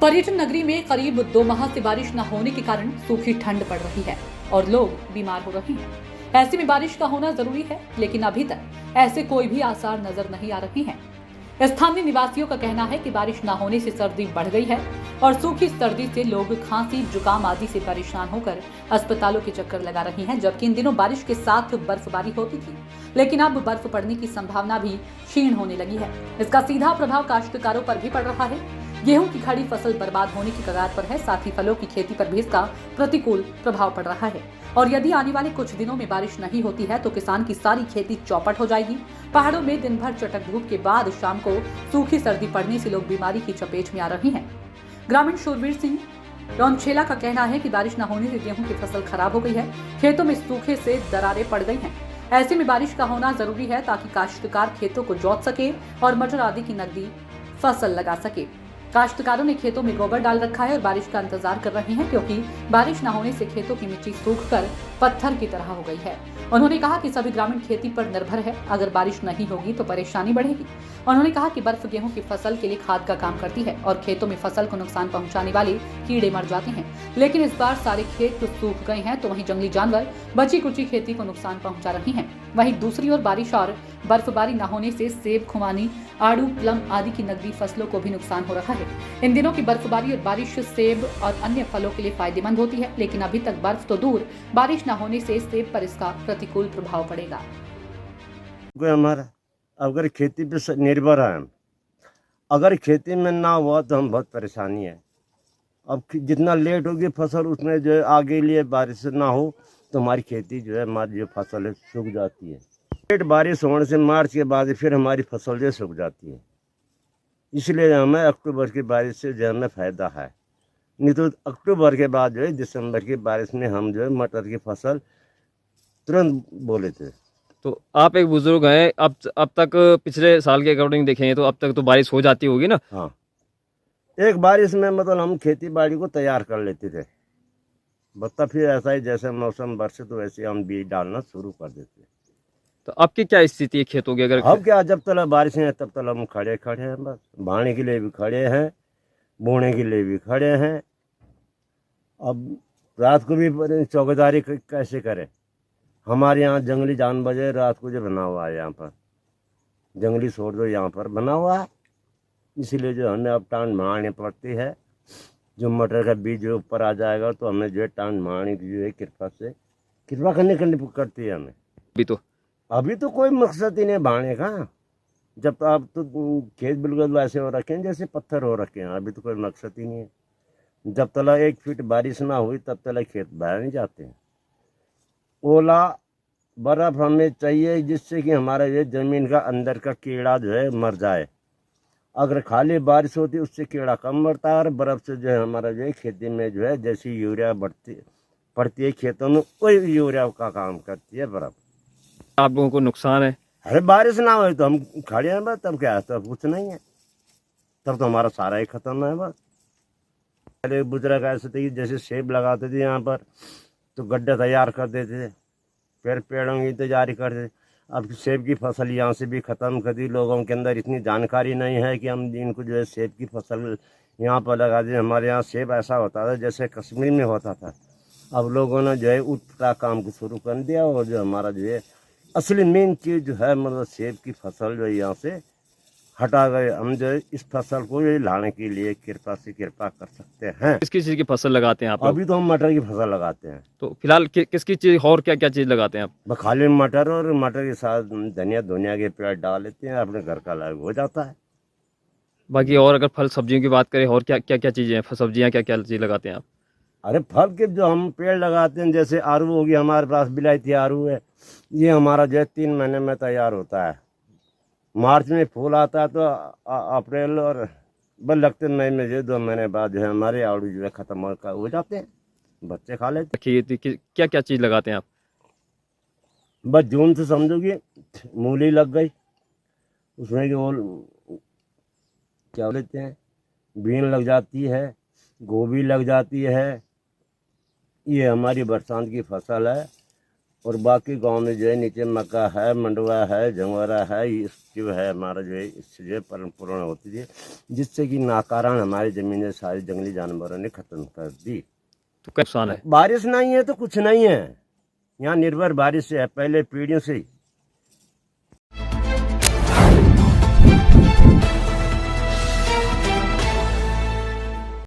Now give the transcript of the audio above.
पर्यटन नगरी में करीब 2 माह से बारिश न होने के कारण सूखी ठंड पड़ रही है और लोग बीमार हो रहे हैं। ऐसे में बारिश का होना जरूरी है, लेकिन अभी तक ऐसे कोई भी आसार नजर नहीं आ रहे हैं। स्थानीय निवासियों का कहना है कि बारिश न होने से सर्दी बढ़ गई है और सूखी सर्दी से लोग खांसी, जुकाम आदि से परेशान होकर अस्पतालों के चक्कर लगा रहे हैं। जबकि इन दिनों बारिश के साथ बर्फबारी होती थी, लेकिन अब बर्फ पड़ने की संभावना भी क्षीण होने लगी है। इसका सीधा प्रभाव काश्तकारों पर भी पड़ रहा है। गेहूं की खड़ी फसल बर्बाद होने की कगार पर है, साथ ही फलों की खेती पर भी इसका प्रतिकूल प्रभाव पड़ रहा है। और यदि आने वाले कुछ दिनों में बारिश नहीं होती है तो किसान की सारी खेती चौपट हो जाएगी। पहाड़ों में दिन भर चटक धूप के बाद शाम को सूखी सर्दी पड़ने से लोग बीमारी की चपेट में आ रहे हैं। ग्रामीण शूरवीर सिंह रौनछेला का कहना है कि बारिश न होने से गेहूं की फसल खराब हो गई है, खेतों में सूखे से दरारें पड़ गई हैं। ऐसे में बारिश का होना जरूरी है ताकि काश्तकार खेतों को जोत सके और मटर आदि की नकदी फसल लगा सके। काश्तकारों ने खेतों में गोबर डाल रखा है और बारिश का इंतजार कर रहे हैं, क्योंकि बारिश न होने से खेतों की मिट्टी सूखकर पत्थर की तरह हो गई है। उन्होंने कहा कि सभी ग्रामीण खेती पर निर्भर है, अगर बारिश नहीं होगी तो परेशानी बढ़ेगी। उन्होंने कहा कि बर्फ गेहूं की फसल के लिए खाद का काम करती है और खेतों में फसल को नुकसान पहुंचाने वाले कीड़े मर जाते हैं, लेकिन इस बार सारे खेत तो सूख गए हैं, तो वहीं जंगली जानवर बची कुची खेती को नुकसान पहुंचा रहे हैं। वहीं दूसरी ओर बारिश और बर्फबारी न होने से सेब, खुमानी, आड़ू, प्लम आदि की नकदी फसलों को भी नुकसान हो रहा है। इन दिनों की बर्फबारी और बारिश सेब और अन्य फलों के लिए फायदेमंद होती है, लेकिन अभी तक बर्फ तो दूर, बारिश न होने से सेब पर इसका प्रतिकूल प्रभाव पड़ेगा। हमारा अगर खेती पे निर्भर है हम, अगर खेती में ना हुआ तो हम बहुत परेशानी है। अब जितना लेट होगी फसल उसमें जो है आगे लिए बारिश ना हो तो हमारी खेती जो है, हमारी जो फसल है सूख जाती है। लेट बारिश होने से मार्च के बाद फिर हमारी फसल जो सूख जाती है। इसलिए हमें अक्टूबर की बारिश से जो हमें फ़ायदा है, नहीं तो अक्टूबर के बाद जो है दिसंबर की बारिश में हम जो है मटर की फसल तुरंत बोले थे। तो आप एक बुजुर्ग हैं, अब तक पिछले साल के अकॉर्डिंग देखें तो अब तक तो बारिश हो जाती होगी ना। हाँ, एक बारिश में मतलब हम खेती बाड़ी को तैयार कर लेते थे, बता फिर ऐसा ही जैसे मौसम बरसे तो वैसे हम बीज डालना शुरू कर देते। तो आपकी क्या स्थिति है खेतों की? अगर अब क्या, जब तक बारिश है तब तक हम खड़े हैं, बस भाने के लिए भी खड़े हैं, बोने के लिए भी खड़े हैं। अब रात को भी चौकीदारी कैसे करें? हमारे यहाँ जंगली जानवर है, रात को जो बना हुआ है यहाँ पर जंगली छोड़ दो यहाँ पर बना हुआ है, इसलिए जो हमें अब टांड मारनी पड़ती है। जो मटर का बीज जो ऊपर आ जाएगा तो हमें जो है टांड मारने की जो है कृपा करनी करती है हमें। अभी तो कोई मकसद ही नहीं भाने का। जब तो आप तो खेत बिल्कुल ऐसे हो रखे हैं जैसे पत्थर हो रखे हैं, अभी तो कोई मकसद ही नहीं है। जब तक 1 फीट बारिश ना हुई तब तक खेत बाहर नहीं जाते हैं। ओला बर्फ हमें चाहिए जिससे कि हमारा ये ज़मीन का अंदर का कीड़ा जो है मर जाए। अगर खाली बारिश होती उससे कीड़ा कम मरता है, और बर्फ़ से जो है हमारा जो है खेती में जो है जैसी यूरिया पड़ती है खेतों में, वही यूरिया का काम करती है बर्फ़। आप लोगों को नुकसान है? अरे बारिश ना हो तो हम खड़े हैं बस, तब क्या है, तब कुछ नहीं है, तब तो हमारा सारा ही खत्म है बस। पहले बुजुर्ग ऐसे थे कि जैसे सेब लगाते थे यहाँ पर तो गड्ढे तैयार कर देते थे, फिर पेड़ों की तैयारी करते थे। अब सेब की फसल यहाँ से भी ख़त्म कर दी। लोगों के अंदर इतनी जानकारी नहीं है कि हम इनको जो है सेब की फसल यहाँ पर लगा दें। हमारे यहाँ सेब ऐसा होता था जैसे कश्मीर में होता था। अब लोगों ने जो है उठता काम को शुरू कर दिया, और जो हमारा जो है असली मेन चीज़ जो है मतलब सेब की फसल जो है यहाँ से हटा गए। हम जो है इस फसल को ये लाने के लिए कृपा कर सकते हैं। किस किस चीज़ की फसल लगाते हैं आप लोग? अभी तो हम मटर की फसल लगाते हैं। तो फिलहाल किसकी चीज़ और क्या क्या चीज़ लगाते हैं आप? बस खाली मटर, और मटर के साथ धनिया के पेड़ डाल लेते हैं, अपने घर का लाभ हो जाता है। बाकी और अगर फल सब्जियों की बात करें, और क्या क्या क्या चीज़ें हैं, सब्जियां क्या क्या चीज़ लगाते हैं आप? अरे फल के जो हम पेड़ लगाते हैं, जैसे आड़ू होगी, हमारे पास बिलायती आड़ू है, ये हमारा जो है 3 महीने में तैयार होता है। मार्च में फूल आता है तो अप्रैल और बस लगते मई में जो 2 महीने बाद जो है हमारे आड़ू जो है ख़त्म हो जाते हैं, बच्चे खा लेते खेती क्या क्या चीज़ लगाते हैं आप? बस जून से समझोगे मूली लग गई, उसमें कि वो क्या लेते हैं, बीन लग जाती है, गोभी लग जाती है। ये हमारी बरसात की फसल है। और बाकी गांव में जो है नीचे मक्का है, मंडवा है, जंगवारा है, ये जो है हमारा जो है इससे जो है पूर्ण होती है, जिससे कि नाकारण हमारी ज़मीनें सारी जंगली जानवरों ने ख़त्म कर दी। तो क्या नुकसान है? बारिश नहीं है तो कुछ नहीं है, यहाँ निर्भर बारिश से है पहले पीढ़ियों से ही।